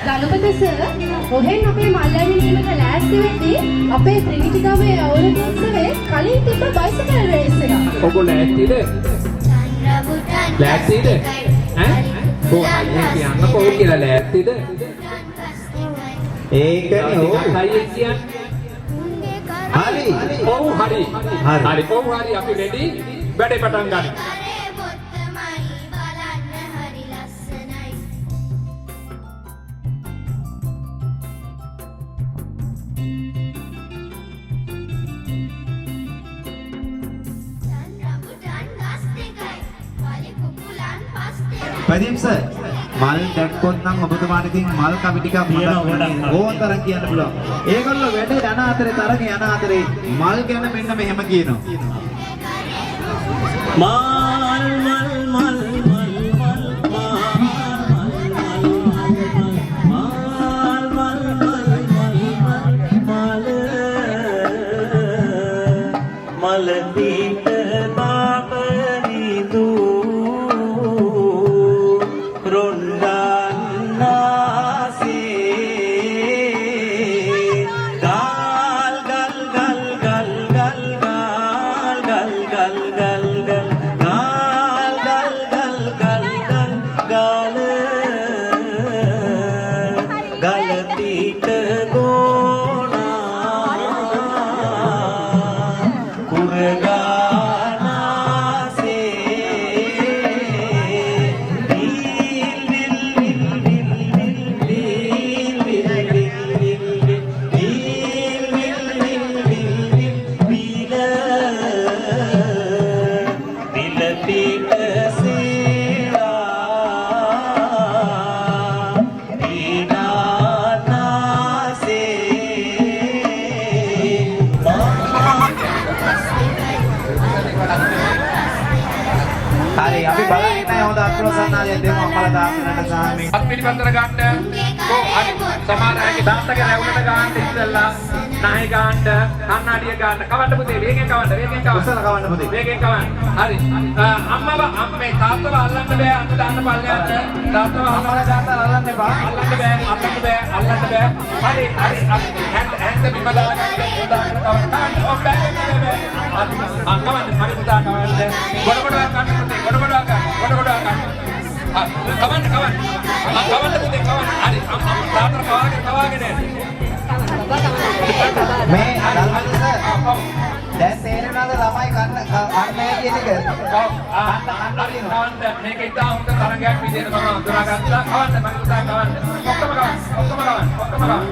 ගණපති sir ඔහෙන් අපේ මල්ලෑනි නියමක ලෑස්ති වෙද්දී අපේ ත්‍රිනිටි ගමේ අවුරුදු උත්සවයේ කලින් තිබ්බ බයිසිකල් රේස් එක. ඔබ ලෑස්තිද? ලෑස්තිද? ඈ? කොහොමද කියන්න කොහොම කියලා ලෑස්තිද? ඒකනේ ඔව්. හරියට කියන්න. හරි. ඔව් හරි. හරි. ඔව් හරි අපි රෙඩි. වැඩේ පටන් ගන්න. ප්‍රදීප් සර් මල් දැක්කොත් නම් ඔබතුමාට ඉතින් මල් කවි ටිකක් මතක් ඕන තරම් කියන්න පුළුවන්. ඒගොල්ලෝ වැඩේ යන අතරේ තරගේ යන අතරේ මල් ගැන මෙන්න මෙහෙම කියනවා. මල් මල් මල් මල් පිට බාබරි දූ රොණ්ඩන්නාසේ ගල් ගල් ගල් ගල් ගල් ගල් ගල් ගල් ගල් ගල් ගල් ගල් පිට හරි අපි බලන්නේ නැහැ හොඳ අත්ප්‍රසන්නාලියක් දෙමු අම්මලා තාත්තලාට සාමයෙන්. අත් පිළිපතර ගන්න. හරි. සමහර අයගේ දාත්තගේ රැවුලට ගන්න ඉස්සෙල්ලා නැහැ ගන්න, කන්නඩිය ගන්න. කවන්න පුතේ වේගෙන් කවන්න. උසල කවන්න පුතේ. වේගෙන් කවන්න. හරි. අම්මේ තාත්තව අල්ලන්න බෑ. අත දාන්න පල්ලයට. තාත්තව අම්මලා තාත්තලා අල්ලන්න එපා. අල්ලන්න බෑ. අල්ලන්න බෑ. හරි. හැන්ද බිම දාගන්න. කවන්න. ඔබ බෑ. කවන්න. හරි පුතා කවන්න. ගොඩ ගන්න පුතේ. ගොඩ ගන්න. කවන්න. කවන්න පුතේ කවන්න. හරි. තාත්තට කවාගෙන මේ ගල්මල් සර් දැන් තේරෙනවද ළමයි කන්න කියන එක? මේක ඉතා හොඳ තරගයක් විදිහට මම අඳුරගත්තා. කවන්න මම පුතා කවන්න. ඔක්කොම කවන්න.